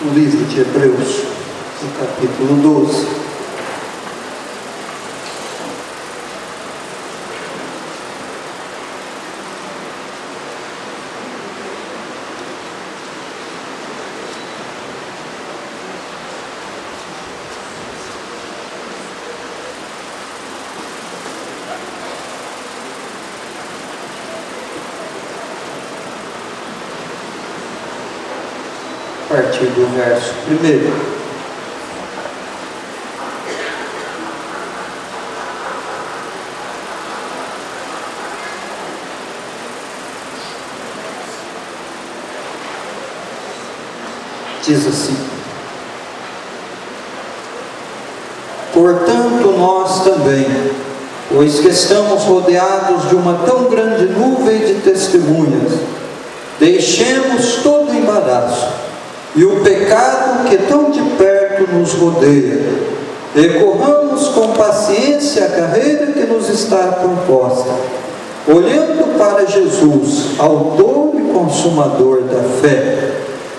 no livro de Hebreus, no capítulo 12. A partir do verso 1. Diz assim: portanto nós também, pois que estamos rodeados de uma tão grande nuvem de testemunhas, deixemos todo o embaraço e o pecado que tão de perto nos rodeia, e corramos com paciência a carreira que nos está proposta, olhando para Jesus, autor e consumador da fé,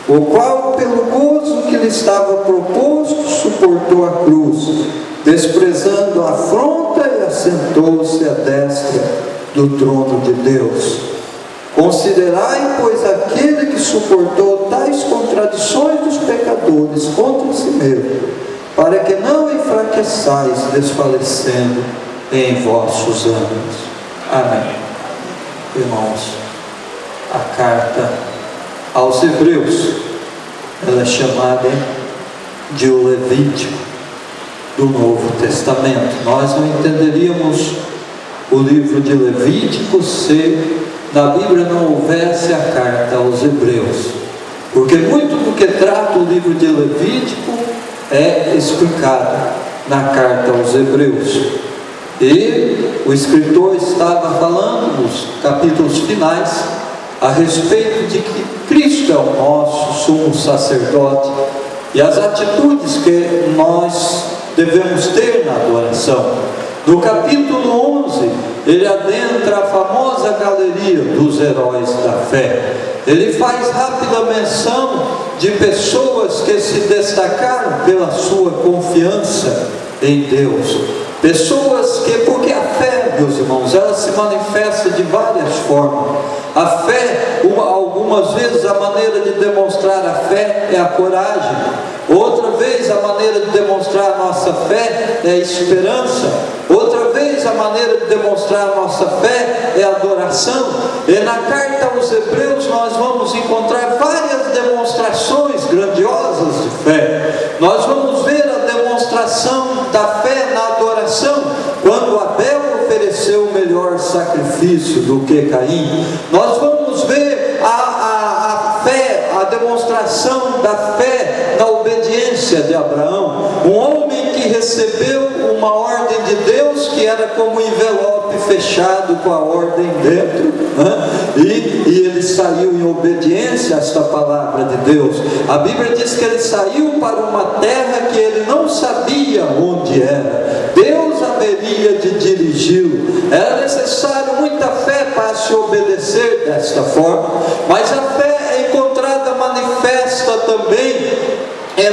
o qual, pelo gozo que lhe estava proposto, suportou a cruz, desprezando a afronta, e assentou-se à destra do trono de Deus. Considerai, pois, aquele que suportou tais contradições dos pecadores contra si mesmo, para que não enfraqueçais, desfalecendo em vossos ânimos. Amém. Irmãos, a carta aos Hebreus, ela é chamada de o Levítico do Novo Testamento. Nós não entenderíamos o livro de Levítico se na Bíblia não houvesse a carta aos Hebreus, porque muito do que trata o livro de Levítico é explicado na carta aos Hebreus. E o escritor estava falando nos capítulos finais a respeito de que Cristo é o nosso sumo sacerdote e as atitudes que nós devemos ter na adoração. No capítulo 11, ele adentra a famosa galeria dos heróis da fé. Ele faz rápida menção de pessoas que se destacaram pela sua confiança em Deus. Pessoas que, porque a fé, meus irmãos, ela se manifesta de várias formas. A fé, algumas vezes a maneira de demonstrar a fé é a coragem. Outra vez a maneira de demonstrar a nossa fé é a esperança. Outra vez a maneira de demonstrar a nossa fé é a adoração. E na carta aos Hebreus nós vamos encontrar várias demonstrações grandiosas de fé. Nós vamos ver a demonstração da fé na adoração, quando Abel ofereceu o melhor sacrifício do que Caim. Nós vamos ver a fé, a demonstração da fé na obediência de Abraão, um homem que recebeu uma ordem de Deus que era como um envelope fechado com a ordem dentro, né? E ele saiu em obediência a esta palavra de Deus. A Bíblia diz que ele saiu para uma terra que ele não sabia onde era. Deus haveria de dirigi-lo. Era necessário muita fé para se obedecer desta forma, mas a fé é encontrada manifesta também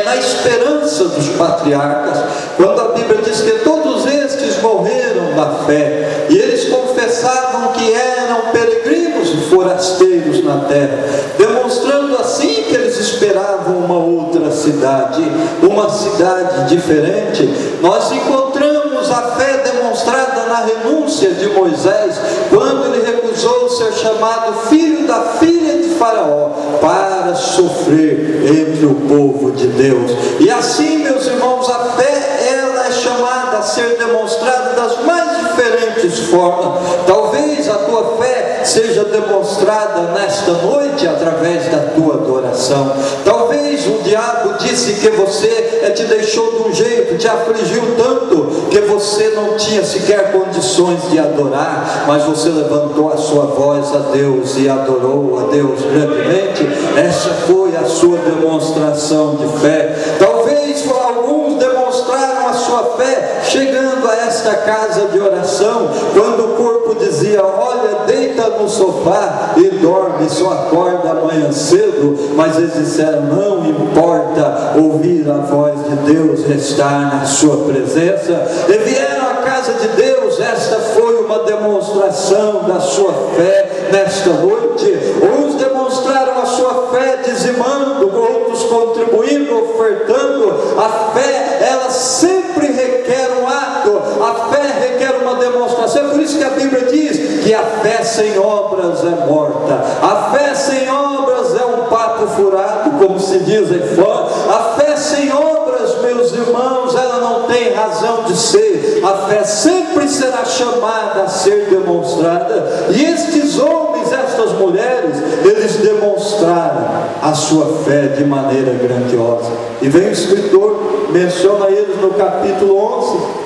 na esperança dos patriarcas, quando a Bíblia diz que todos estes morreram na fé, e eles confessavam que eram peregrinos e forasteiros na terra, demonstrando assim que eles esperavam uma outra cidade, uma cidade diferente. Nós encontramos a fé demonstrada na renúncia de Moisés, quando ele recusou ser chamado filho da filha de Faraó, para sofrer entre o povo de Deus. E assim, meus irmãos, a fé, ela é chamada a ser demonstrada das mais diferentes formas. Talvez a tua fé seja demonstrada nesta noite através da tua adoração. Talvez o diabo disse que você te deixou de um jeito, te afligiu tanto que você não tinha sequer condições de adorar, mas você levantou a sua voz a Deus e adorou a Deus grandemente. Essa foi a sua demonstração de fé. Talvez alguns demonstraram a sua fé chegando a esta casa de oração, quando o corpo dizia: olha, deita no sofá e dorme, só acorda amanhã cedo. Mas eles disseram: não importa ouvir a voz de Deus, estar na sua presença. E vieram à casa de Deus. Esta foi uma demonstração da sua fé nesta noite. Uns demonstraram a sua fé dizimando, outros contribuindo, ofertando. A fé, ela sempre requer um ato, a fé requer uma demonstração. É por isso que a Bíblia diz que a fé sem obras é morta. A fé sem obras é um papo furado, como se diz aí fora. A fé sem obras, meus irmãos, ela não tem razão de ser. A fé sempre será chamada a ser demonstrada. E estes homens, estas mulheres, eles demonstraram a sua fé de maneira grandiosa. E vem o escritor, menciona eles no capítulo 11.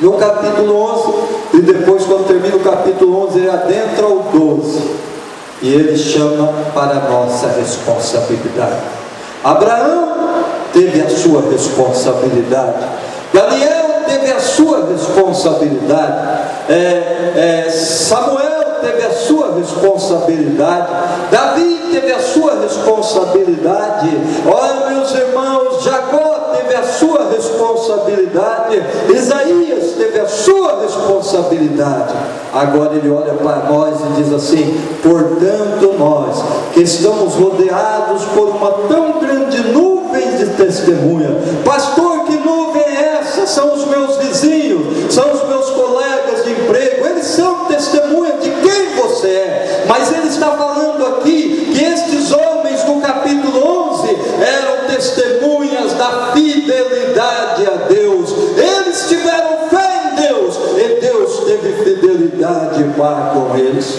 No capítulo 11, e depois, quando termina o capítulo 11, ele adentra ao 12. E ele chama para a nossa responsabilidade. Abraão teve a sua responsabilidade. Daniel teve a sua responsabilidade. Samuel teve a sua responsabilidade. Davi teve a sua responsabilidade. Olha, meus irmãos, Jacó teve a sua responsabilidade. Isaías teve a sua responsabilidade. Agora ele olha para nós e diz assim: portanto, nós que estamos rodeados por uma tão grande nuvem de testemunha. Pastor, que nuvem é essa? São os meus vizinhos, são os meus colegas de emprego, eles são testemunha de quem você é. Mas ele está falando aqui que estes homens no capítulo 11 eram testemunhas da fidelidade a Deus. Eles tiveram fé em Deus e Deus teve fidelidade para com eles.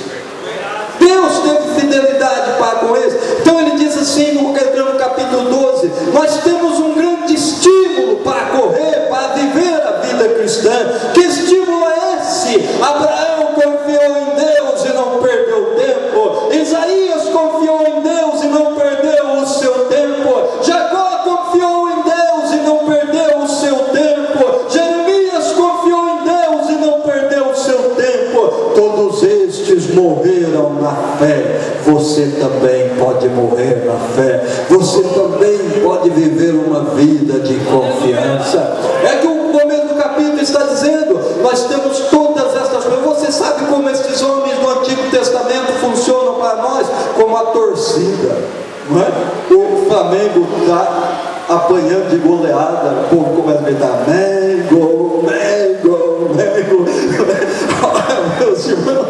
Deus teve fidelidade para com eles. Então ele diz assim no capítulo 12: nós temos um grande estímulo para correr, para viver a vida cristã. Que estímulo é esse? Abraão confiou em Deus e não perdeu tempo. Isaías confiou em Deus e não perdeu o seu tempo. Jacó confiou em Deus e não perdeu o seu tempo. Jeremias confiou em Deus e não perdeu o seu tempo. Todos estes morreram na fé. Você também pode morrer na fé. Você também pode viver uma vida de confiança. É que o começo do capítulo está dizendo: nós temos todas estas coisas. Você sabe como esses homens do Antigo Testamento funcionam para nós? Como a torcida, não é? O Flamengo está apanhando de goleada, o povo começa a gritar: Mengo, Mengo, Mengo. Meus irmãos,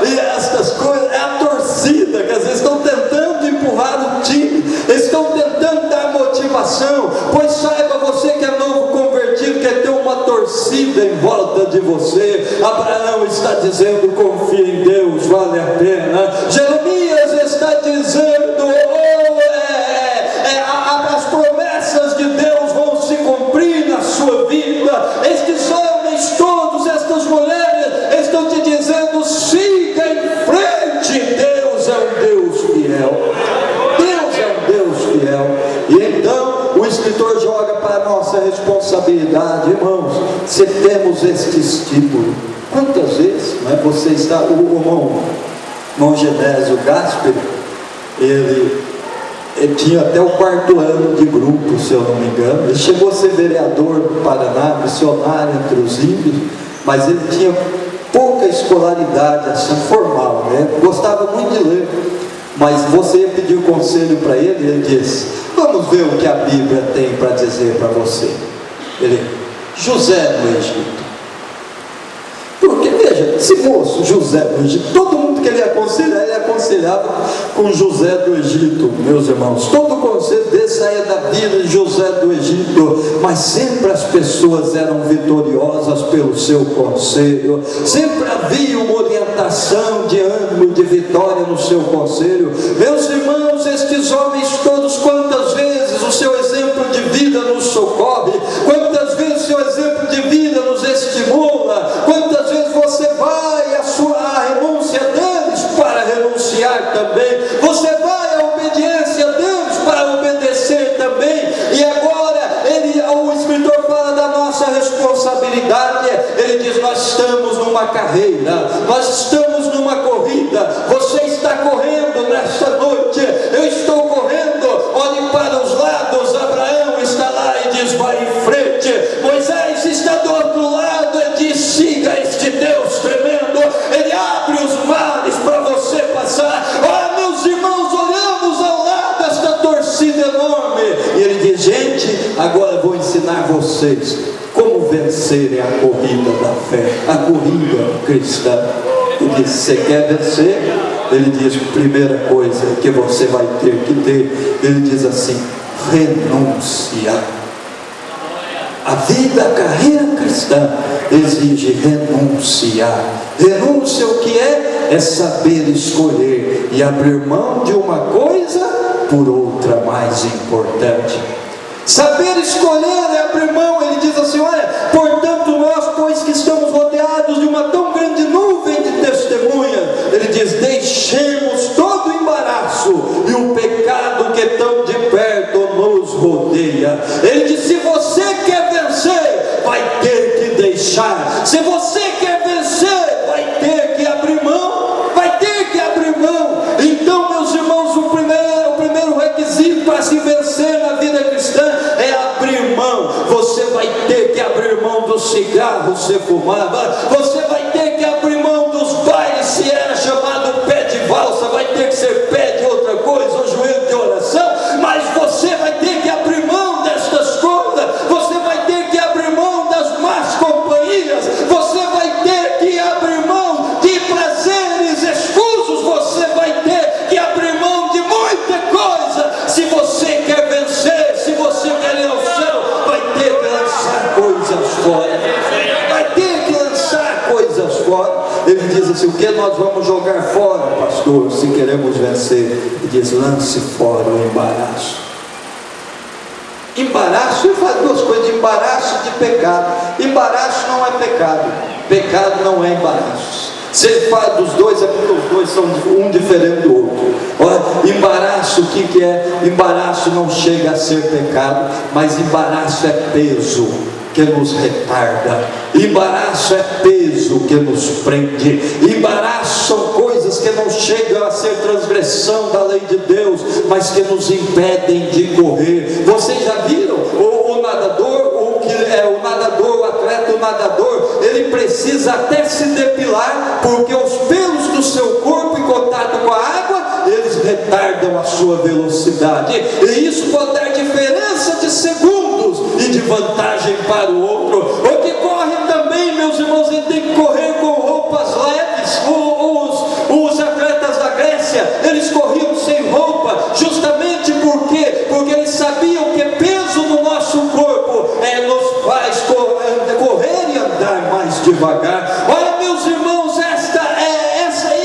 e estas coisas, é a torcida, que às vezes estão tentando empurrar o time, estão tentando dar motivação. Pois saiba, você que é novo convertido, quer ter uma torcida em volta de você. Abraão está dizendo: confia em Deus, vale a pena. Jeremias está dizendo: as promessas de Deus vão se cumprir na sua vida. Estes homens todos, estas mulheres estão te dizendo: siga em frente. Deus é um Deus fiel. Deus é um Deus fiel. E então o escritor joga para a nossa responsabilidade. Irmãos, se temos este estímulo, quantas vezes, né, você está, o irmão Genésio Gasperi, ele tinha até o 4º ano de grupo, se eu não me engano. Ele chegou a ser vereador do Paraná, missionário entre os índios, mas ele tinha pouca escolaridade assim, formal, né? Gostava muito de ler. Mas você ia pedir um conselho para ele, ele disse: vamos ver o que a Bíblia tem para dizer para você. Ele: José do Egito. Porque veja, esse moço José do Egito, todo mundo que ele aconselhava, ele aconselhava com José do Egito, meus irmãos. Todo o conselho dele saía da vida de José do Egito, mas sempre as pessoas eram vitoriosas pelo seu conselho, sempre havia uma orientação de ânimo, de vitória no seu conselho. Meus irmãos, estes homens todos, quantas vezes o seu exemplo de vida nos socorre, quantas vezes o seu exemplo de vida nos estimula, quantas vezes você vai a renúncia deles para renunciar também, você vai à obediência deles para obedecer também. E agora o escritor fala da nossa responsabilidade. Ele diz: nós estamos numa carreira, nós estamos numa gente, agora eu vou ensinar vocês como vencerem a corrida da fé, a corrida cristã. Ele diz: você quer vencer? Ele diz: primeira coisa que você vai ter que ter, ele diz assim: renunciar. A vida, a carreira cristã exige renunciar. Renúncia o que é? É saber escolher e abrir mão de uma coisa por outra mais importante. Saber escolher é abrir mão. Ele diz assim: olha, portanto nós, pois que estamos rodeados de uma tão grande nuvem de testemunhas, ele diz: deixemos todo o embaraço e o pecado que tão de perto nos rodeia. Ele diz: se você quer vencer, vai ter que deixar. Se você quer vencer, vai ter que abrir mão. Vai ter que abrir mão. Então, meus irmãos, o primeiro requisito para se vencer na vida cristã é abrir mão. Você vai ter que abrir mão do cigarro você fumava. Você vai ter que abrir mão dos bailes, se era chamado pé de valsa, vai ter que ser pé de outra coisa, ou joelho de oração. Mas você vai ter que abrir mão destas coisas. Você vai ter que abrir mão das más companhias. Você vai ter que abrir mão de prazeres escusos. Você vai ter que abrir mão de muita coisa. Se você quer vencer, se você quer ir ao céu, vai ter que lançar coisas fora. Vai ter que lançar coisas fora. Ele diz assim: o que nós vamos jogar fora, pastor, se queremos vencer? Ele diz: lance fora o embaraço. Embaraço, ele faz duas coisas: de embaraço e de pecado. Embaraço não é pecado, pecado não é embaraço. Se ele fala dos dois, é porque os dois são um diferente do outro. Olha, embaraço, o que é? Embaraço não chega a ser pecado, mas embaraço é peso que nos retarda. Embaraço é peso que nos prende. Embaraço são coisas que não chegam a ser transgressão da lei de Deus, mas que nos impedem de correr. Vocês já viram o nadador, o atleta, o nadador, ele precisa até se depilar, porque os pelos do seu corpo em contato com a água, eles retardam a sua velocidade, e isso pode dar diferença de segundos e de vantagem para o outro. O que corre também, meus irmãos, ele tem que correr com roupas leves. Os atletas da Grécia, eles corriam sem roupa, justamente porque eles sabiam que peso no nosso corpo nos faz correr e andar mais devagar. Olha, meus irmãos,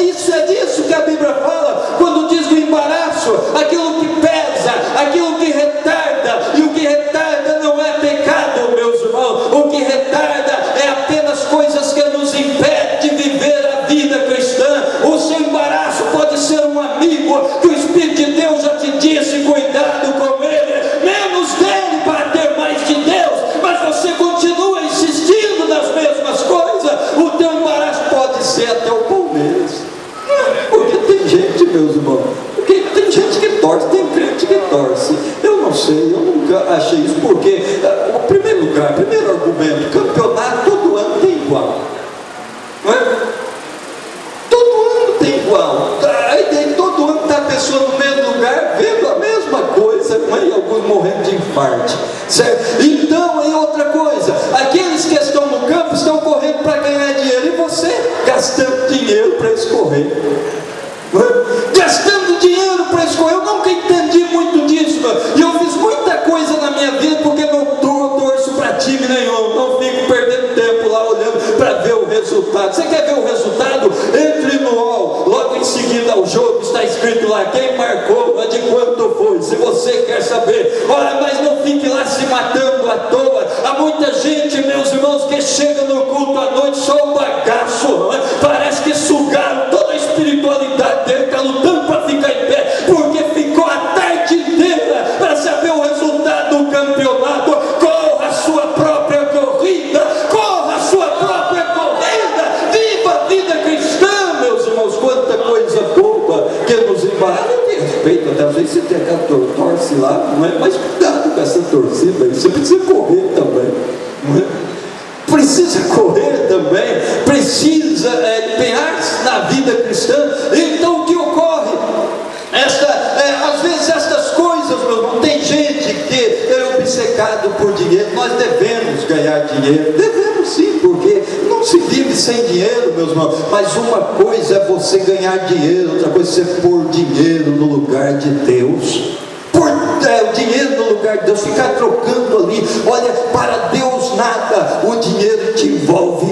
isso é disso que a Bíblia fala quando diz do embaraço, aquilo que pesa, aquilo que retarda. E o que retarda não é pecado, meus irmãos. O que retarda é apenas coisas que nos impedem de viver a vida cristã. O seu embaraço pode ser um amigo que o Espírito de Deus já te disse: cuidado com ele, menos dele para ter mais de Deus. Mas você continua insistindo nas mesmas coisas. O teu embaraço pode ser até o Palmeiras, porque tem gente, meus irmãos, tem gente que torce, tem crente que torce. Eu não sei, eu nunca achei isso, porque primeiro argumento: campeonato todo ano tem igual, não é? Todo ano tem igual. Aí todo ano está a pessoa no mesmo lugar, vendo a mesma coisa, não é? E alguns morrendo de infarto, certo? Então, e outra coisa, aqueles que estão no campo estão correndo para ganhar dinheiro, e você gastando dinheiro para escorrer, gastando dinheiro para escorrer. Eu nunca entendi muito disso, e eu fiz muita coisa na minha vida porque não torço para time nenhum, não fico perdendo tempo lá olhando para ver o resultado. Você quer ver o resultado? Entre no UOL, logo em seguida ao jogo está escrito lá quem marcou, de quanto foi, se você quer saber. Olha, mas não fique lá se matando à toa. Há muita gente, meus irmãos, que chega no culto à noite só o bagaço, não é? Parece que sugaram toda a espiritualidade dele, está lutando para ficar em pé, porque ficou a tarde inteira para saber o resultado do campeonato. Corra a sua própria corrida, corra a sua própria corrida, viva a vida cristã, meus irmãos. Quanta coisa boa que nos embaraça. Eu tenho respeito, até às vezes você tem aquela torce lá, não é? Mas cuidado com essa torcida, você precisa correr também, não é? Precisa correr também, precisa empenhar-se na vida cristã. Então o que ocorre? Às vezes estas coisas, meu irmão, tem gente que ele é obcecado por dinheiro. Nós devemos ganhar dinheiro, devemos sim, porque não se vive sem dinheiro, meus irmãos. Mas uma coisa é você ganhar dinheiro, outra coisa é você pôr dinheiro no lugar de Deus. O dinheiro no lugar de Deus, ficar trocando ali. Olha, para Deus nada, o dinheiro te envolve,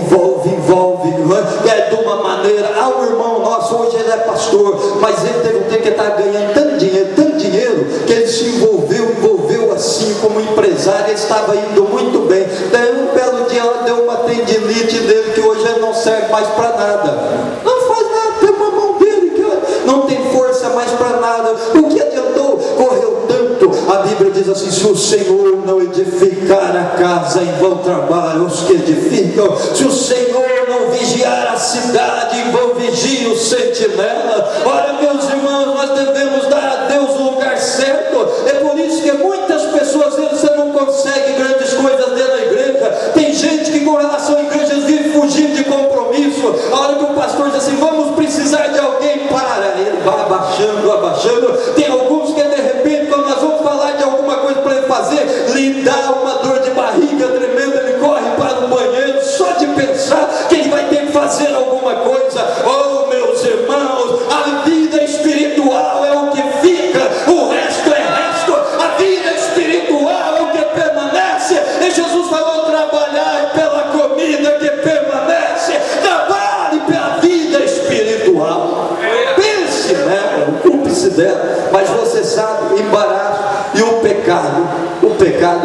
de uma maneira. O irmão nosso, hoje ele é pastor, mas ele teve um tempo que estava ganhando tanto dinheiro, que ele se envolveu assim como empresário. Ele estava indo muito bem. Daí um belo dia ela deu uma tendinite nele, que hoje ele não serve mais para nada, não faz nada, tem uma mão dele que não tem força mais para nada. O que adiantou? Correu tanto. A Bíblia diz assim: se o Senhor não edificar a casa, em vão trabalham os que edificam. Se o Senhor não vigiar a cidade, em vão vigia o sentinela. Olha, meus irmãos, nós devemos dar a Deus o lugar certo. É por isso que muitas pessoas, você não consegue grandes coisas dentro da igreja. Tem gente que com relação à igreja vive fugindo de compromisso. A hora que o pastor diz assim: vamos precisar de alguém, para, ele vai abaixando. Tem alguns que de repente, quando nós vamos falar de alguma coisa para ele fazer, lhe dá uma dor de barriga tremenda, ele corre para o banheiro só de pensar que ele vai ter que fazer alguma coisa. Oh, meus irmãos, a vida espiritual é o que fica, o resto é resto. A vida espiritual é o que permanece. E Jesus falou: trabalhar pela comida que permanece, trabalhe pela vida espiritual. Pense nela, ocupe-se dela. Mas você sabe, embaraço. E o pecado é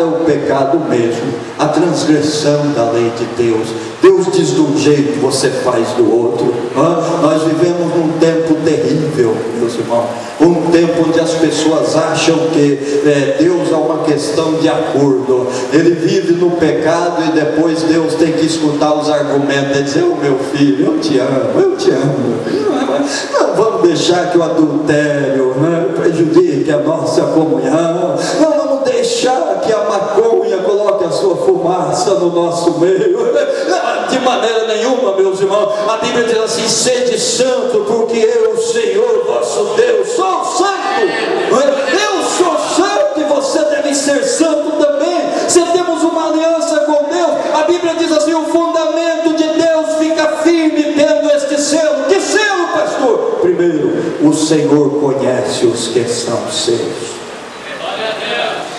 o pecado mesmo, a transgressão da lei de Deus. Deus diz de um jeito, você faz do outro. Nós vivemos num tempo terrível, meus irmãos, um tempo onde as pessoas acham que Deus é uma questão de acordo. Ele vive no pecado e depois Deus tem que escutar os argumentos e dizer: meu filho, eu te amo. Não vamos deixar que o adultério prejudique a nossa comunhão. Não vamos deixar que a maconha coloque a sua fumaça no nosso meio. De maneira nenhuma, meus irmãos. A Bíblia diz assim: sede santo, porque eu, Senhor vosso Deus, sou santo. Eu sou santo e você deve ser santo também. Se temos uma aliança com Deus, a Bíblia diz assim: o fundamento de Deus fica firme tendo este selo. Que selo, pastor? Primeiro, o Senhor conhece os que são seus.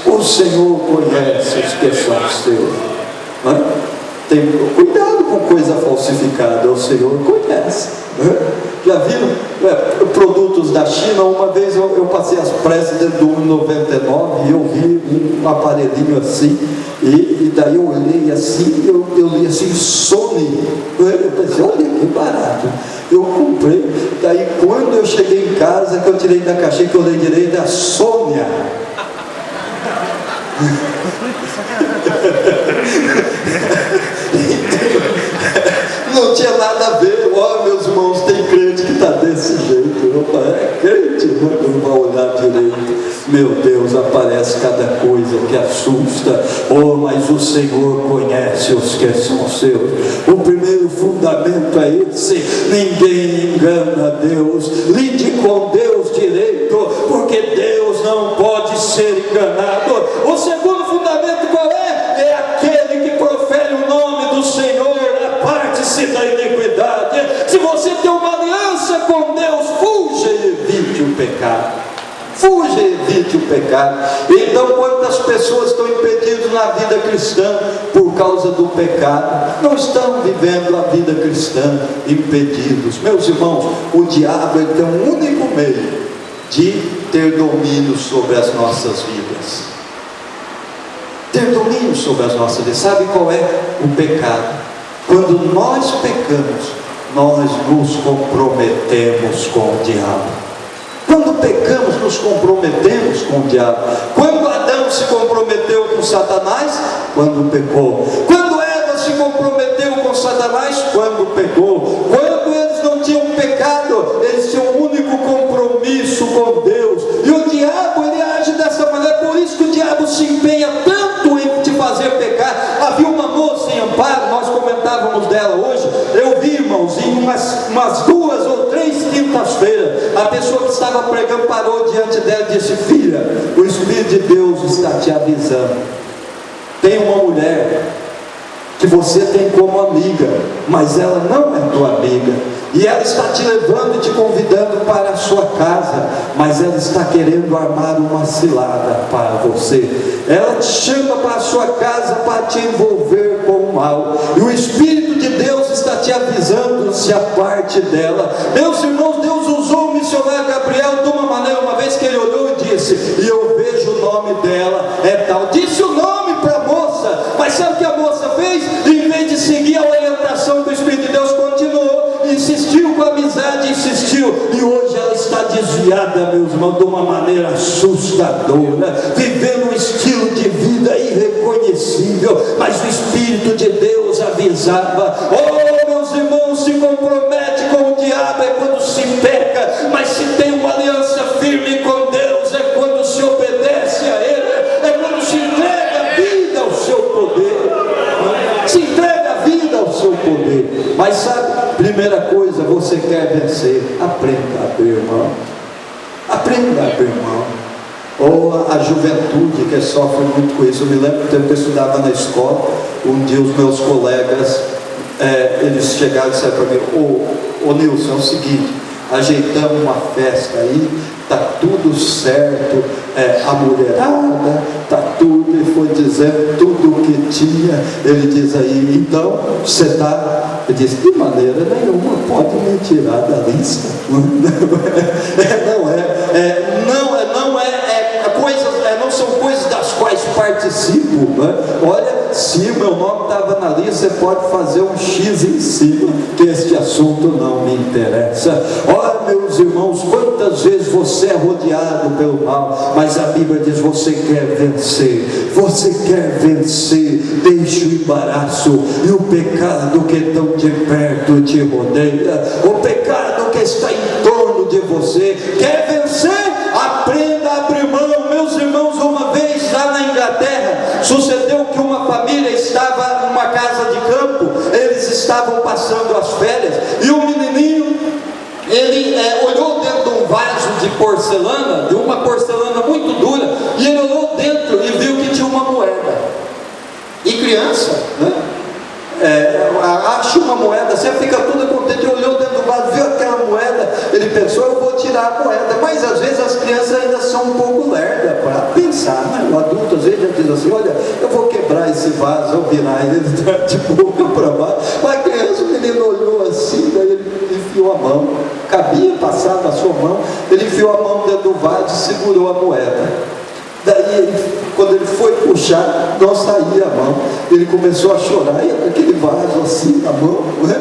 O Senhor conhece os que são seus. Tem cuidado com coisa falsificada, o Senhor conhece. Já viram produtos da China? Uma vez eu passei as pressas dentro do 1,99 e eu vi um aparelhinho assim, e daí eu olhei assim, eu li assim: Sony. Eu pensei: olha que barato. Eu comprei. Daí quando eu cheguei em casa, que eu tirei da caixinha, que eu olhei direito, é a Sônia. Não tinha nada a ver. Meus irmãos, tem crente que está desse jeito. É crente, não vai olhar direito. Meu Deus, aparece cada coisa que assusta. Mas o Senhor conhece os que são seus. O primeiro fundamento é esse: ninguém engana Deus. Lide com Deus direito, porque Deus não pode ser enganado. O segundo fundamento qual é? É aquele que profere o nome do Senhor, aparte-se da iniquidade. Se você tem uma aliança com Deus, fuja e evite o pecado. Fuja e evite o pecado. Então, quantas pessoas estão impedidas na vida cristã por causa do pecado? Não estão vivendo a vida cristã impedidos. Meus irmãos, o diabo tem um único meio de ter domínio sobre as nossas vidas. Ter domínio sobre as nossas vidas. Sabe qual é o pecado? Quando nós pecamos, nós nos comprometemos com o diabo. Quando pecamos, nos comprometemos com o diabo. Quando Adão se comprometeu com Satanás? Quando pecou. Quando Eva se comprometeu com Satanás? Quando pecou. Quando eles não tinham pecado, eles tinham um único compromisso com Deus. E o diabo, ele age dessa maneira. Por isso que o diabo se empenha tanto em te fazer pecar. Havia uma moça em Amparo, nós comentávamos dela hoje. Eu vi, irmãos, em umas 2 ou 3 quintas-feiras, a pessoa que estava pregando parou diante dela e disse: filha, o Espírito de Deus está te avisando. Tem uma mulher que você tem como amiga, mas ela não é tua amiga, e ela está te levando e te convidando para a sua casa, mas ela está querendo armar uma cilada para você. Ela te chama para a sua casa para te envolver com o mal, e o Espírito de Deus está te avisando: se aparte dela. Meus irmãos, Deus usou o missionário Gabriel de uma maneira, uma vez que ele olhou e disse: e eu vejo o nome dela, é tal. Disse o nome para a moça, mas sabe o que a moça fez? Em vez de seguir a orientação do Espírito de Deus, continuou, insistiu com a amizade, insistiu, e hoje ela está desviada, meus irmãos, de uma maneira assustadora, vivendo um estilo de vida irreconhecível. Mas o Espírito de Deus avisava: oh, meus irmãos, se compromete com o diabo é quando se peca, mas se tem uma aliança firme com Deus é quando se obedece a Ele, é quando se entrega a vida ao seu poder, se entrega a vida ao seu poder. Mas sabe, primeira coisa, você quer vencer, aprenda a abrir mão. Aprenda a abrir mão. Ou a juventude que sofre muito com isso. Eu me lembro do tempo que eu estudava na escola, um dia os meus colegas, eles chegaram e disseram para mim: ô Nilson, é o seguinte, ajeitamos uma festa aí, está tudo certo, a mulherada, está tudo, ele foi dizendo tudo o que tinha. Ele diz aí: então, você está... Eu disse: de maneira nenhuma pode me tirar da lista. Não são coisas das quais participo, né? Olha, se o meu nome estava na lista, você pode fazer um X em cima, que este assunto não me interessa. Olha, meus irmãos, quantas vezes você é rodeado pelo mal, mas a Bíblia diz: você quer vencer, você quer vencer. Deixe o embaraço e o pecado que tão de perto te rodeia, o pecado que está em torno de você. Quer vencer? Aprenda a abrir mão. Meus irmãos, uma vez lá na Inglaterra, sucedeu que uma família estava numa casa de campo, eles estavam passando as férias, e o menininho, ele olhou dentro de um vaso de porcelana, de uma porcelana muito dura, e ele olhou dentro e viu que tinha uma moeda. E criança, né? Acha uma moeda, você fica toda contente. Olhou dentro do vaso, viu aquela moeda, ele pensou: eu vou tirar a moeda. Mas às vezes as crianças ainda são um pouco lerdas para pensar, né? O adulto às vezes já diz assim: olha, eu vou quebrar esse vaso, eu virar ele de boca para baixo. Mas a criança, o menino olhou assim, daí ele enfiou a mão, cabia passar na sua mão, ele enfiou a mão dentro do vaso e segurou a moeda. Daí, quando ele foi puxar, não saía a mão. Ele começou a chorar, e aquele vaso assim na mão, né?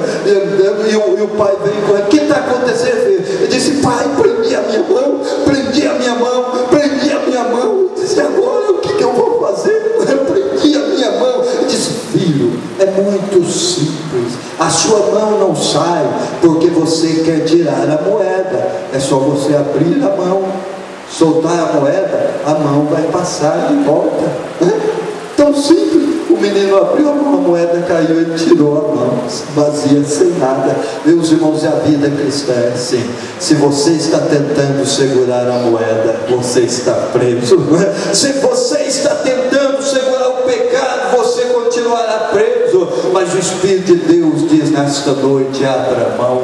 E o pai veio com ele: o que está acontecendo? Ele disse: pai, prendi a minha mão, prendi a minha mão, prendi a minha mão. Ele disse: agora o que eu vou fazer? Eu prendi a minha mão. Ele disse: filho, é muito simples, a sua mão não sai porque você quer tirar a moeda, é só você abrir a mão, soltar a moeda, a mão vai passar e volta. Tão simples. O menino abriu a mão, a moeda caiu, ele tirou a mão, vazia, sem nada. Meus irmãos, a vida cristã é assim. Se você está tentando segurar a moeda, você está preso. Se você está tentando segurar o pecado, você continuará preso. Mas o Espírito de Deus diz nesta noite: abra mão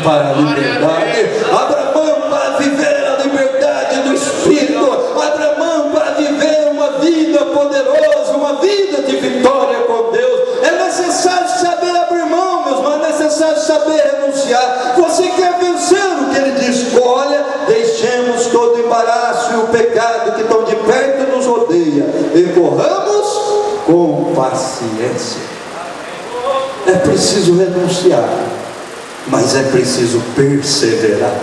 para a liberdade, abra mão para viver a liberdade do Espírito, abra mão para viver uma vida poderosa, uma vida de vitória com Deus. É necessário saber abrir mão, meus irmãos, é necessário saber renunciar. Você quer vencer o que ele diz: olha, deixemos todo o embaraço e o pecado que tão de perto nos rodeia, e corramos com paciência. É preciso renunciar, mas é preciso perseverar.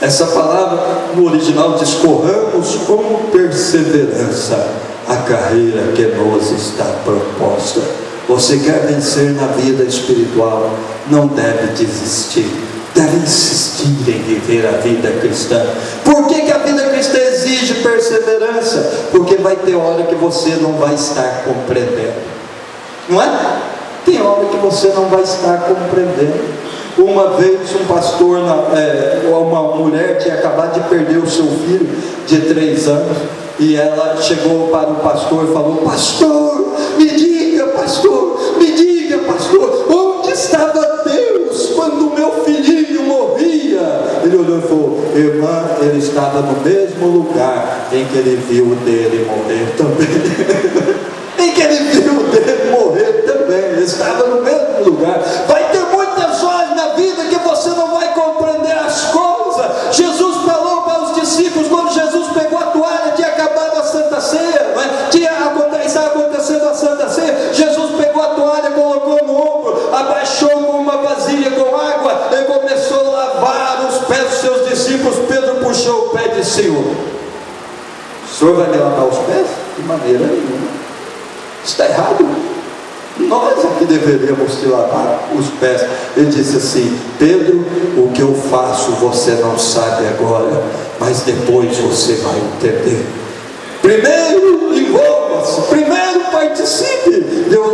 Essa palavra no original diz: corramos com perseverança a carreira que nos está proposta. Você quer vencer na vida espiritual, não deve desistir, deve insistir em viver a vida cristã. Por que a vida cristã exige perseverança? Porque vai ter hora que você não vai estar compreendendo, não é? Tem hora que você não vai estar compreendendo. Uma vez um pastor, uma mulher tinha acabado de perder o seu filho de 3 anos, e ela chegou para o pastor e falou: pastor, me diga, pastor, onde estava Deus quando o meu filhinho morria? Ele olhou e falou: irmã, ele estava no mesmo lugar em que ele viu dele morrer também. Em que ele viu dele morrer também, ele estava no mesmo lugar. Vai ter muitas horas na vida que você não vai compreender as coisas. Jesus falou para os discípulos, quando Jesus pegou a toalha, tinha acabado a Santa Ceia, estava acontecendo a Santa Ceia. Jesus pegou a toalha, colocou no ombro, abaixou com uma vasilha com água e começou a lavar os pés dos seus discípulos. Pedro puxou o pé e disse: Senhor, o senhor vai me lavar os pés? De maneira nenhuma. Está errado. Nós é que deveríamos te lavar os pés. Ele disse assim: Pedro, o que eu faço você não sabe agora, mas depois você vai entender. Primeiro envolva-se, primeiro participe.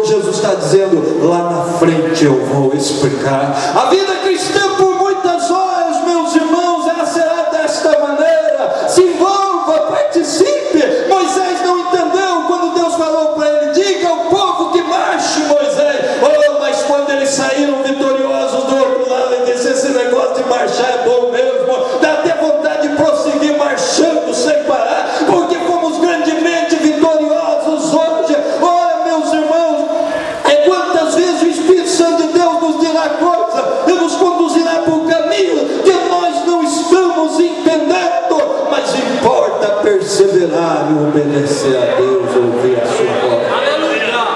Jesus está dizendo: lá na frente eu vou explicar. A vida cristã, por muitas horas, meus irmãos, ela será desta maneira. Se envolva, participe. Moisés não entendeu quando Deus falou para ele: diga ao povo que marche, Moisés. Oh, mas quando eles saíram vitoriosos do outro lado, ele disse: esse negócio de marchar é bom mesmo, dá até vontade de prosseguir marchando sem parar, porque fomos grandemente vitoriosos hoje. Olha, meus irmãos, quantas vezes o Espírito Santo de Deus nos dirá coisas e nos conduzirá por um caminho que nós não estamos entendendo, mas importa perseverar e obedecer a Deus, ouvir a sua voz.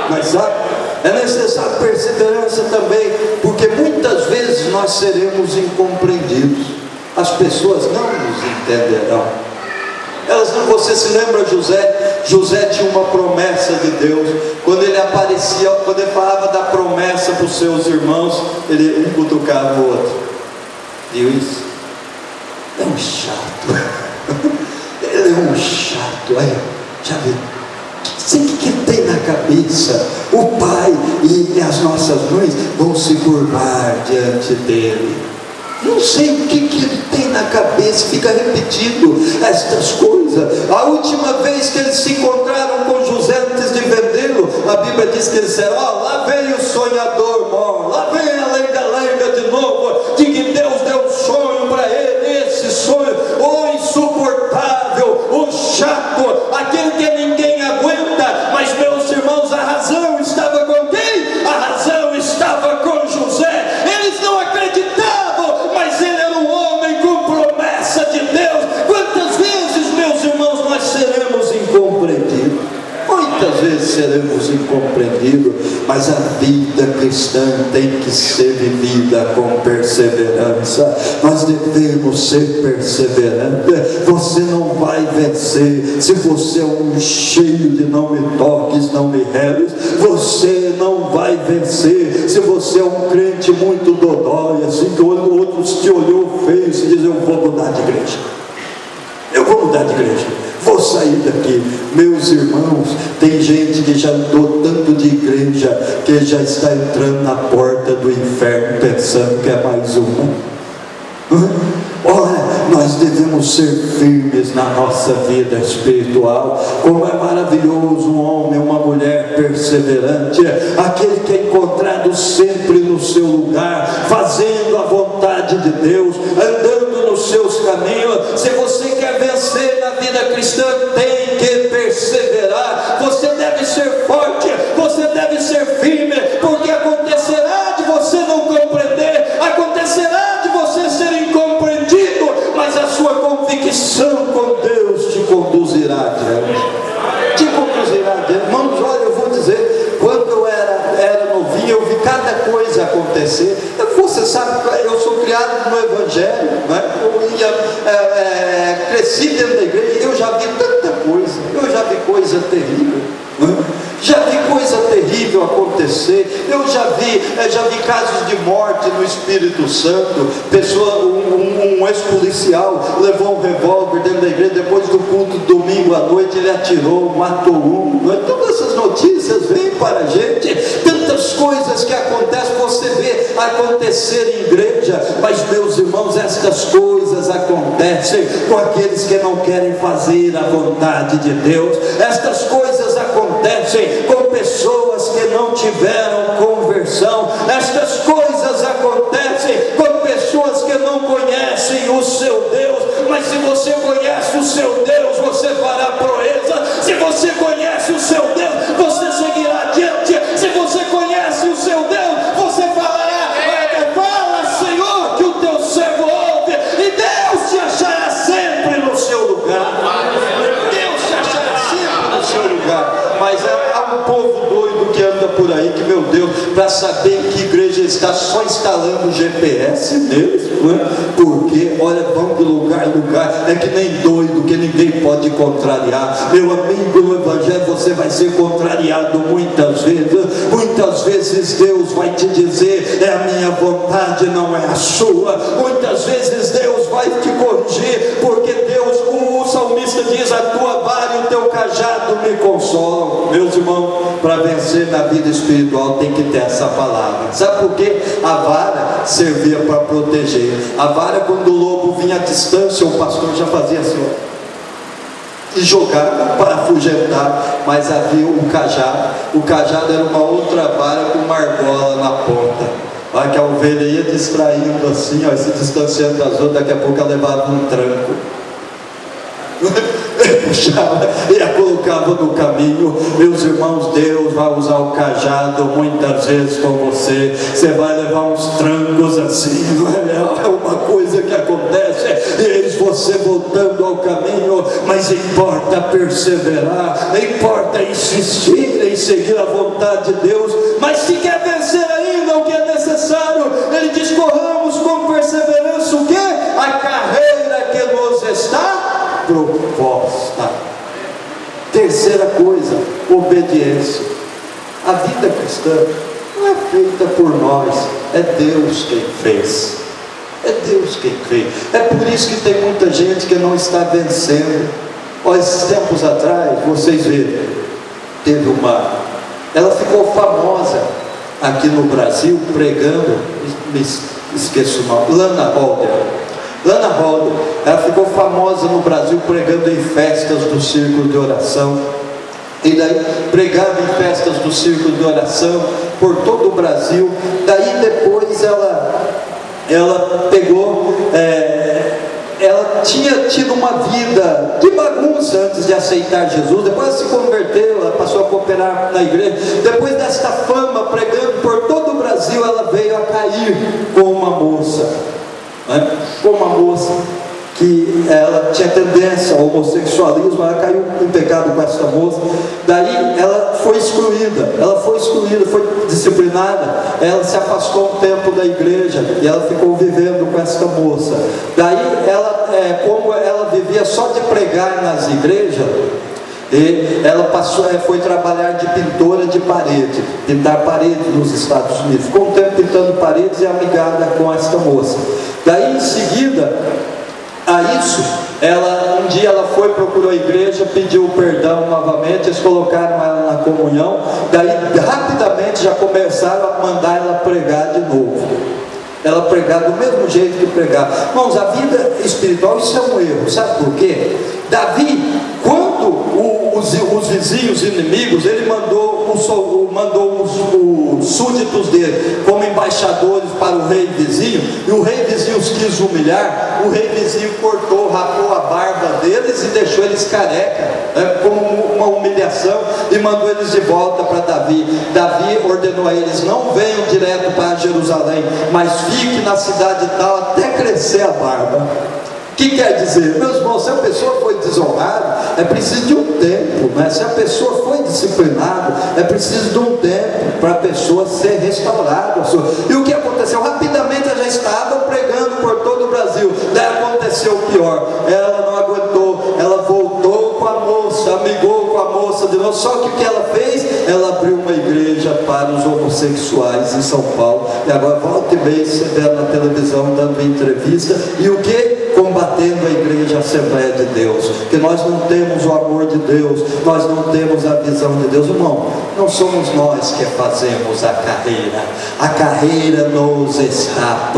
Mas sabe, é necessário perseverança também, porque muitas vezes nós seremos incompreendidos. As pessoas não nos entenderão. Elas não. Você se lembra José? José tinha uma promessa de Deus. Quando ele aparecia, quando ele falava da promessa para os seus irmãos, ele cutucava o outro. Deus é um chato. Ele é um chato. Aí, já viu? O que ele tem na cabeça? O pai e as nossas mães vão se curvar diante dele. Não sei o que ele tem na cabeça, fica repetindo estas coisas. A última vez que eles se encontraram com José antes de vendê-lo, a Bíblia diz que eles disseram: lá vem o sonhador mor, lá vem a lenga-lenga de novo, de que Deus deu um sonho para ele. Esse sonho, o insuportável, o chato, aquele que ninguém aguenta. Mas, meus irmãos, a razão estava com quem? A razão estava com José. Eles não acreditavam, mas ele era um homem com promessa de Deus. Quantas vezes, meus irmãos, nós seremos incompreendidos? Muitas vezes seremos incompreendidos, mas a vida cristã tem que ser vivida com perseverança. Nós devemos ser perseverantes. Você não vai vencer se você é um cheio de não me toques, não me reles. Você não vai vencer se você é um crente muito dodói, assim que outros te olhou feio e se diz: eu vou mudar de igreja, eu vou mudar de igreja, vou sair daqui. Meus irmãos, tem gente que já andou tanto de igreja que já está entrando na porta do inferno pensando que é mais uma. Olha, nós devemos ser firmes na nossa vida espiritual. Como é maravilhoso um homem, uma mulher perseverante, aquele que é encontrado sempre no seu lugar, fazendo a vontade de Deus, andando nos seus caminhos. Se você quer vencer na vida cristã, tem que perseverar. Você deve ser forte, você deve ser firme, porque acontecerá de você não compreender, acontecerá de você ser incompreendido, mas a sua convicção com Deus te conduzirá adiante. Te conduzirá adiante. Irmãos, olha, eu vou dizer, quando eu era novinho, eu vi cada coisa acontecer. Você sabe, eu sou criado no Evangelho, né? Eu cresci dentro da igreja, eu já vi tanta coisa, eu já vi coisa terrível, né? Já vi coisa terrível acontecer. Eu já vi casos de morte no Espírito Santo. Um ex-policial levou um revólver dentro da igreja, depois do culto domingo à noite ele atirou, matou um. Todas essas notícias vêm para a gente, tantas coisas que acontecem. Você vê acontecer em igreja, mas meus irmãos, estas coisas acontecem com aqueles que não querem fazer a vontade de Deus. Estas coisas acontecem com pessoas que não tiveram conversão. Estas coisas acontecem com pessoas que não conhecem o seu Deus. Mas se você conhece o seu Deus, você fará proeza. Se você conhece o seu Deus, você seguirá adiante. Se você conhece o seu Deus, você falará: fala, Senhor, que o teu servo ouve, e Deus te achará sempre no seu lugar. Deus te achará sempre no seu lugar. Mas há um povo doido que anda por aí, que, meu Deus, para saber em que igreja está, só instalando o GPS neles, porque, olha, vão de lugar em lugar, é que nem doido, que ninguém pode contrariar. Meu amigo, no Evangelho você vai ser contrariado muitas vezes. Muitas vezes Deus vai te dizer: é a minha vontade, não é a sua. Muitas vezes Deus vai te corrigir, porque Deus, o salmista diz: a tua vara e o teu cajado me consolam. Meus irmãos, para vencer na vida espiritual tem que ter essa palavra. Sabe por quê? A vara servia para proteger. A vara, quando o lobo vinha à distância, o pastor já fazia assim, ó, e jogava para afugentar. Mas havia o cajado. O cajado era uma outra vara com uma argola na ponta. Olha que a ovelha ia distraindo assim, ó, se distanciando das outras. Daqui a pouco ela levava um tranco. Puxava e a colocava no caminho. Meus irmãos, Deus vai usar o cajado muitas vezes com você. Você vai levar uns trancos assim, é uma coisa que acontece, e eis você voltando ao caminho. Mas importa perseverar, importa insistir em seguir a vontade de Deus. Mas se quer vencer ainda o que é necessário, ele diz: corramos com perseverança o quê? A carreira que nos está proposta. Terceira coisa, obediência. A vida cristã não é feita por nós, é Deus quem fez. É Deus quem fez. É por isso que tem muita gente que não está vencendo. Olha, esses tempos atrás, vocês viram, teve ela ficou famosa aqui no Brasil pregando, me esqueço o nome, Lana Holder, ela ficou famosa no Brasil pregando em festas do círculo de oração. E daí pregava em festas do círculo de oração por todo o Brasil. Daí depois ela pegou, ela tinha tido uma vida de bagunça antes de aceitar Jesus. Depois ela se converteu, ela passou a cooperar na igreja. Depois desta fama, pregando por todo o Brasil, ela veio a cair com uma moça. Com uma moça que ela tinha tendência ao homossexualismo. Ela caiu em pecado com essa moça. Daí ela foi excluída, foi disciplinada. Ela se afastou um tempo da igreja e ela ficou vivendo com essa moça. Daí como ela vivia só de pregar nas igrejas, e ela foi trabalhar de pintora de parede, pintar paredes nos Estados Unidos. Ficou um tempo pintando paredes e amigada com esta moça. Daí em seguida a isso, um dia ela procurou a igreja, pediu perdão novamente, eles colocaram ela na comunhão. Daí rapidamente já começaram a mandar ela pregar de novo. Ela pregar do mesmo jeito que pregar. Irmãos, a vida espiritual, isso é um erro. Sabe por quê? Davi, quando os vizinhos inimigos, ele mandou os súditos dele como embaixadores para o rei vizinho, e o rei vizinho os quis humilhar. O rei vizinho rapou a barba deles e deixou eles careca, como uma humilhação, e mandou eles de volta para Davi. Davi ordenou a eles: não venham direto para Jerusalém, mas fique na cidade tal até crescer a barba. O que quer dizer? Meus irmãos, se a pessoa foi desonrada, é preciso de um tempo, né? Se a pessoa foi disciplinada, é preciso de um tempo para a pessoa ser restaurada. E o que aconteceu? Rapidamente ela já estava pregando por todo o Brasil. Daí aconteceu o pior: ela não aguentou, ela voltou com a moça, amigou com a moça de novo. Só que o que ela fez? Ela abriu uma igreja para os homossexuais em São Paulo. E agora volta e meia você vê ela na televisão dando entrevista. E o que? combatendo a igreja, a Assembleia de Deus, que nós não temos o amor de Deus, nós não temos a visão de Deus. Irmão, não somos nós que fazemos a carreira nos está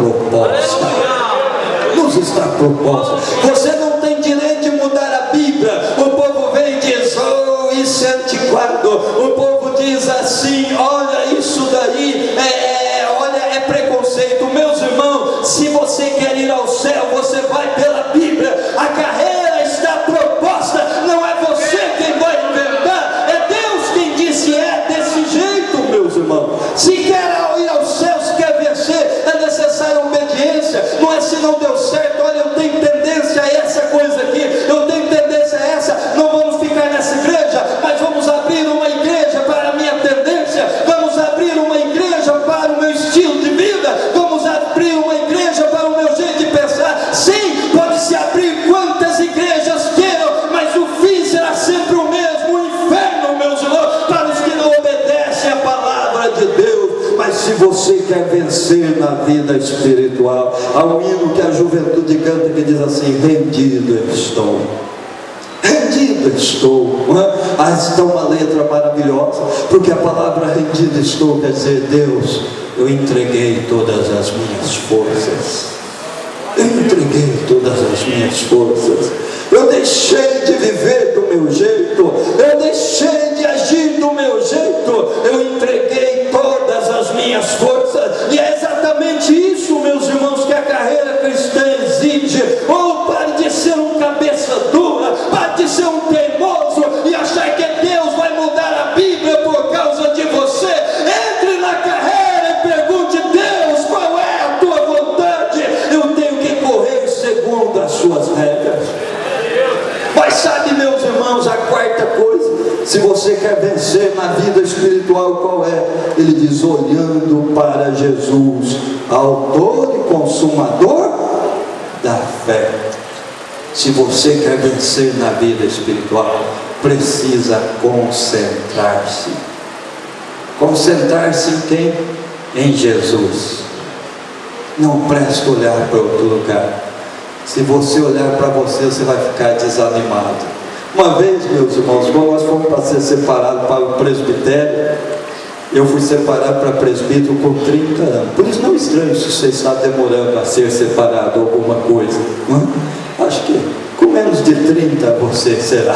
proposta, você não tem direito de mudar a Bíblia. O povo vem e diz, oh, isso é antiquado, o povo diz assim, olha, isso daí é preconceito. Meus irmãos, se você quer ir ao céu, você vai pela Bíblia, a carreira está proposta, não é você quem vai inventar, é Deus quem disse, é desse jeito, meus irmãos. Se quer ir ao céu, se quer vencer, é necessária obediência, não é se não deu certo, olha, eu tenho tendência a essa coisa aqui, eu tenho tendência a essa, não vamos ficar nessa igreja, mas vamos abrir uma igreja para a minha tendência, vamos abrir uma igreja para o meu estilo de vida, vamos abrir uma igreja para o meu jeito de pensar. Sim, pode-se abrir quantas igrejas queiram, mas o fim será sempre o mesmo, o inferno, meus irmãos, para os que não obedecem a palavra de Deus. Mas se você quer vencer na vida espiritual, há um hino que a juventude canta que diz assim, rendido estou, não é? Então uma letra maravilhosa, porque a palavra rendido estou quer dizer, Deus, eu entreguei todas as minhas forças, eu deixei de viver do meu jeito, eu deixei de agir do meu jeito, eu entreguei todas as minhas forças. E é exatamente isso, meus irmãos, que a carreira cristã exige. Ou pare de ser um cabeça dura, pare de ser um teimoso e achar que Deus vai mudar a Bíblia por causa de você. Entre na carreira e pergunte, Deus, qual é a tua vontade? Eu tenho que correr segundo as suas regras. Mas sabe, meus irmãos, a quarta coisa, se você quer vencer na vida espiritual, qual é? Ele diz, olhando para Jesus, autor e consumador da fé. Se você quer vencer na vida espiritual, precisa concentrar-se. Concentrar-se em quem? Em Jesus. Não presta olhar para outro lugar. Se você olhar para você, você vai ficar desanimado. Uma vez, meus irmãos, quando nós fomos para ser separados para o presbitério, eu fui separado para presbítero com 30 anos. Por isso não é estranho se você está demorando a ser separado ou alguma coisa, não é? Acho que com menos de 30 você será.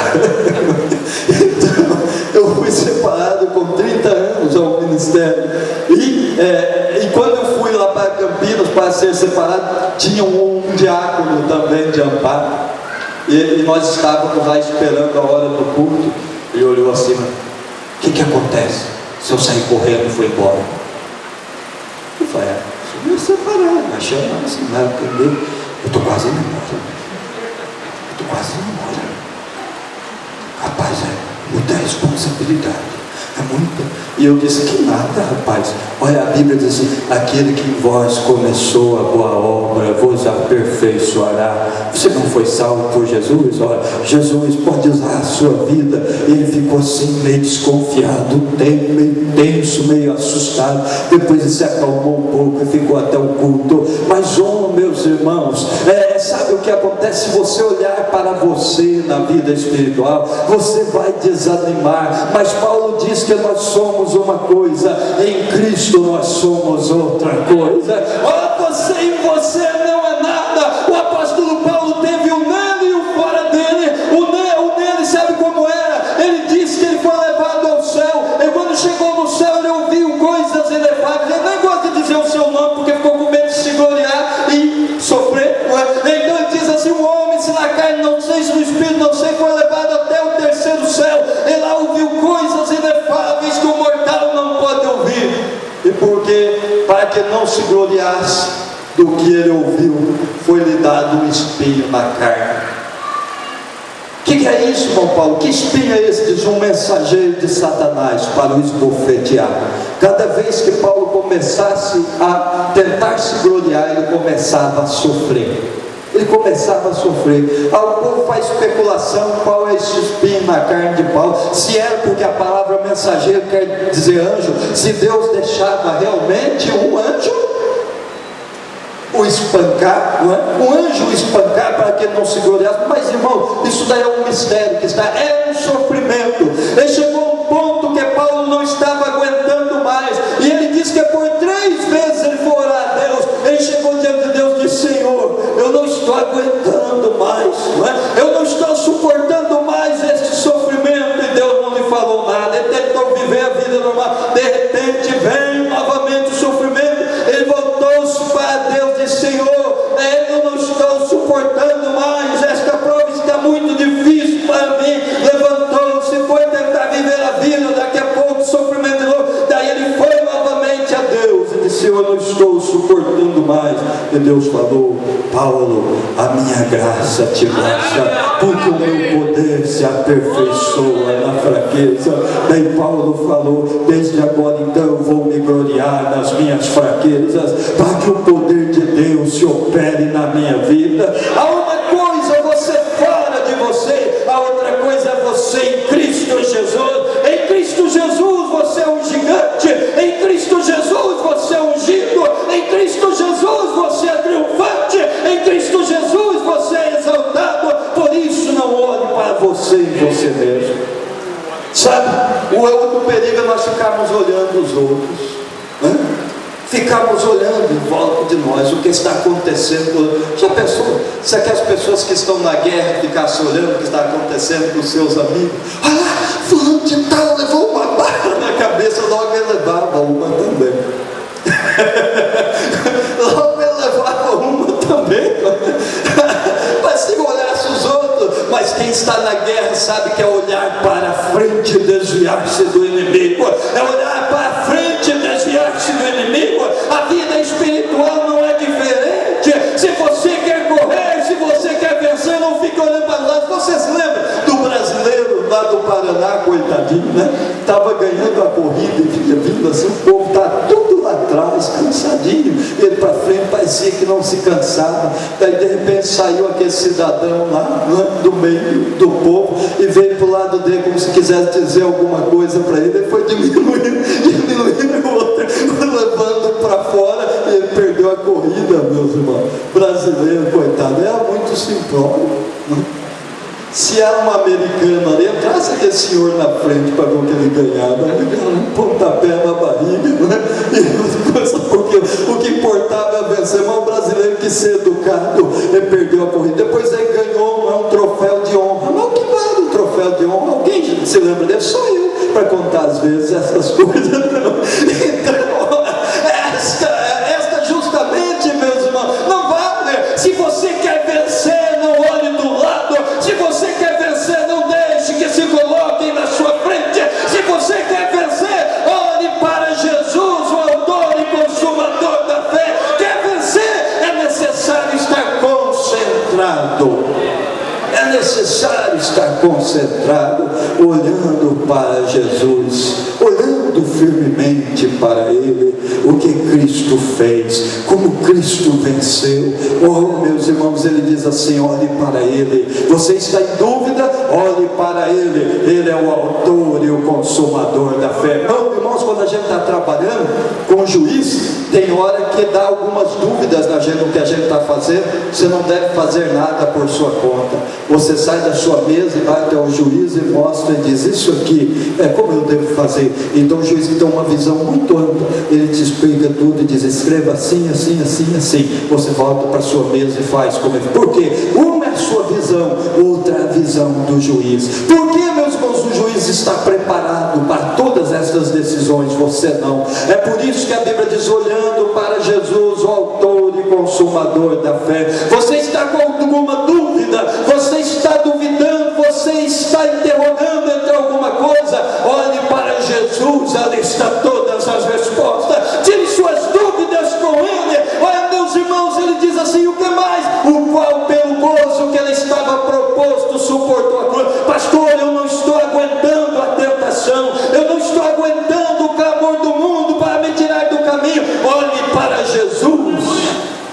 Então, eu fui separado com 30 anos ao ministério. E quando eu fui lá para Campinas para ser separado, tinha um diácono também de Amparo. E nós estávamos lá esperando a hora do culto. Ele olhou assim, o que acontece? Se eu sair correndo e for embora? Eu falei, eu ia separar, mas chama assim, não entender. Eu estou quase indo embora. Rapaz, é muita responsabilidade. É muita. E eu disse, que nada, rapaz. Olha, a Bíblia diz assim, aquele que em vós começou a boa obra, vos aperfeiçoará. Você não foi salvo por Jesus? Olha, Jesus pode usar a sua vida. Ele ficou assim, meio desconfiado, meio tenso, meio assustado. Depois ele se acalmou um pouco e ficou até o culto. Mas, meus irmãos, sabe o que acontece? Se você olhar para você na vida espiritual, você vai desanimar. Mas Paulo diz que nós somos uma coisa, em Cristo nós somos outra coisa. Você em você não é nada. O apóstolo Paulo teve o nele e o fora dele. O nele sabe como era? Ele disse que ele foi levado ao céu, e quando chegou no céu ele ouviu coisas inefáveis. Ele nem gosta de dizer o seu nome porque ficou com medo de se gloriar e sofrer. Então ele diz assim, o homem se na carne não sei, se no espírito não sei, foi levado até o terceiro céu. Ele lá ouviu coisas inefáveis que o mortal não pode ouvir. E porque, para que não se gloriasse do que ele ouviu, foi-lhe dado um espinho na carne. O que é isso, irmão Paulo? Que espinho é esse? Diz, um mensageiro de Satanás para o esbofetear. Cada vez que Paulo começasse a tentar se gloriar, ele começava a sofrer. O povo faz especulação qual é esse espinho na carne de Paulo, se era porque a palavra mensageiro quer dizer anjo, se Deus deixava realmente um anjo. o espancar, não é? O anjo o espancar para que ele não se gloriasse. Mas, irmão, isso daí é um mistério que está, é um sofrimento. Ele chegou a um ponto que Paulo não estava aguentando mais, e ele diz que por 3 vezes ele foi orar a Deus. Ele chegou diante de Deus e disse: Senhor, eu não estou aguentando mais, não é? Eu não estou suportando mais este sofrimento. E Deus não lhe falou nada. Ele tentou viver a vida normal. De repente veio novamente o sofrimento. Ele voltou-se para Deus e disse: Senhor, eu não estou suportando mais, esta prova está muito difícil para mim. Levantou-se e foi tentar viver a vida. Daqui a pouco o sofrimento de novo. Daí ele foi novamente a Deus e disse: eu não estou suportando mais. E Deus falou: Paulo, a minha graça te basta, porque o meu poder se aperfeiçoa na fraqueza. Daí Paulo falou: desde agora então eu vou me gloriar nas minhas fraquezas, para que o poder de Deus se opere na minha vida. A uma coisa é você fora de você, a outra coisa é você em Cristo Jesus. Em Cristo Jesus você é um gigante, em Cristo Jesus você é ungido, em Cristo Jesus você é triunfante, em Cristo Jesus você é exaltado. Por isso não olhe para você e você mesmo. Sabe, o outro perigo é nós ficarmos olhando os outros, né? Ficarmos olhando em volta de nós o que está acontecendo. Já pensou se aquelas pessoas que estão na guerra ficassem olhando o que está acontecendo com os seus amigos? Olha lá, fulano de tal levou uma bala na cabeça, logo ele levava uma também. Logo ele levava uma também. Mas se olhasse os outros, mas quem está na guerra sabe que é olhar para frente e desviar-se do inimigo. É olhar para frente e desviar-se do inimigo. A vida espiritual não é diferente. Se você quer correr, se você quer vencer, não fique olhando para lá. Você se lembra do brasileiro lá do Paraná, coitadinho, né? Estava ganhando a corrida e vinha vindo assim, o povo está tudo lá atrás, cansadinho. Ele para frente parecia que não se cansava. Daí de repente saiu aquele cidadão lá, né, do meio do povo, e veio para o lado dele como se quisesse dizer alguma coisa para ele. Ele foi diminuindo, o outro levando para fora, e ele perdeu a corrida, meus irmãos. Brasileiro, coitado, era muito simplório, né? Se era um americano ali, entrasse aquele senhor na frente para ver o que ele ganhava, ele ganhava um pontapé na barriga, né? Porque o que importava é vencer. Mas o brasileiro que ser educado, ele perdeu a corrida. Depois ele ganhou um troféu de honra. Mas o que vale o troféu de honra? Alguém se lembra dele? Só eu, para contar às vezes essas coisas. Não. Então, esta justamente, meus irmãos, não vale. Se você quer vencer, não olhe do lado. Se você quer vencer, não deixe que se coloquem na sua frente. Se você quer vencer, olhe para Jesus, o autor e consumador da fé. Quer vencer, é necessário estar concentrado. É necessário estar concentrado, olhando para Jesus, olhando firmemente para Ele, o que Cristo fez, como Cristo venceu. Oh, meus irmãos, Ele diz assim: olhe para Ele. Você está em dúvida? Olhe para Ele. Ele é o autor e o consumador da fé. Não, irmãos, quando a gente está trabalhando com o juiz, tem hora que dá algumas dúvidas na gente no que a gente está fazendo. Você não deve fazer nada por sua conta. Você sai da sua mesa e vai até o juiz e mostra e diz: isso aqui é como eu devo fazer. Então o juiz tem uma visão muito ampla. Ele te explica tudo e diz: escreva assim, assim, assim, assim. Você volta para a sua mesa e faz como ele. Por quê? Uma é a sua visão, outra é a visão do juiz. Por que, meus irmãos, o juiz está preparado para todas essas decisões? Você não. É por isso que a Bíblia diz: olhando para Jesus, o autor e consumador da fé. Você está com alguma dúvida? Você está duvidando? Você está interrogando entre alguma coisa? Olhe para Jesus, ali está todas as respostas. Tire suas dúvidas com Ele. Olha, meus irmãos, Ele diz assim: o que mais? O qual pelo gozo que Ele estava proposto suportou a cruz. Pastor, eu não estou aguentando a tentação, eu não estou aguentando o clamor do mundo para me tirar do caminho. Olhe para Jesus.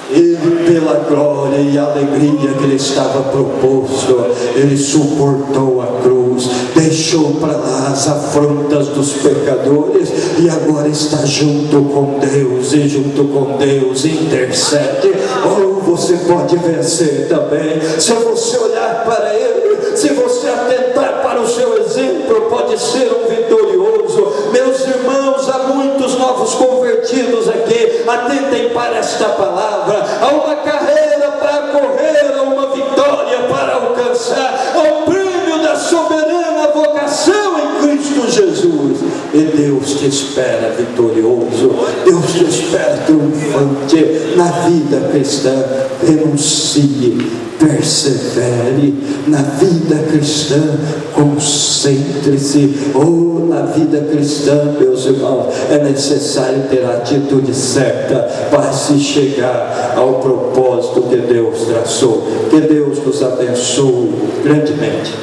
Ele, pela glória e alegria que Ele estava proposto, Ele suportou a cruz, deixou para lá as afrontas dos pecadores e agora está junto com Deus, e junto com Deus intercede. Ou você pode vencer também, se você olhar para Ele, se você atentar para o seu exemplo, pode ser um vitorioso. Meus irmãos, há muitos novos convertidos aqui, atentem para esta palavra. Há uma carreira para correr, há uma vitória para alcançar, há um prêmio da soberana vocação em Cristo Jesus, e Deus te espera vitorioso, Deus te espera triunfante na vida cristã. Renuncie, persevere na vida cristã, concentre-se. Na vida cristã, meus irmãos, é necessário ter a atitude certa para se chegar ao propósito que Deus traçou. Que Deus nos abençoe grandemente.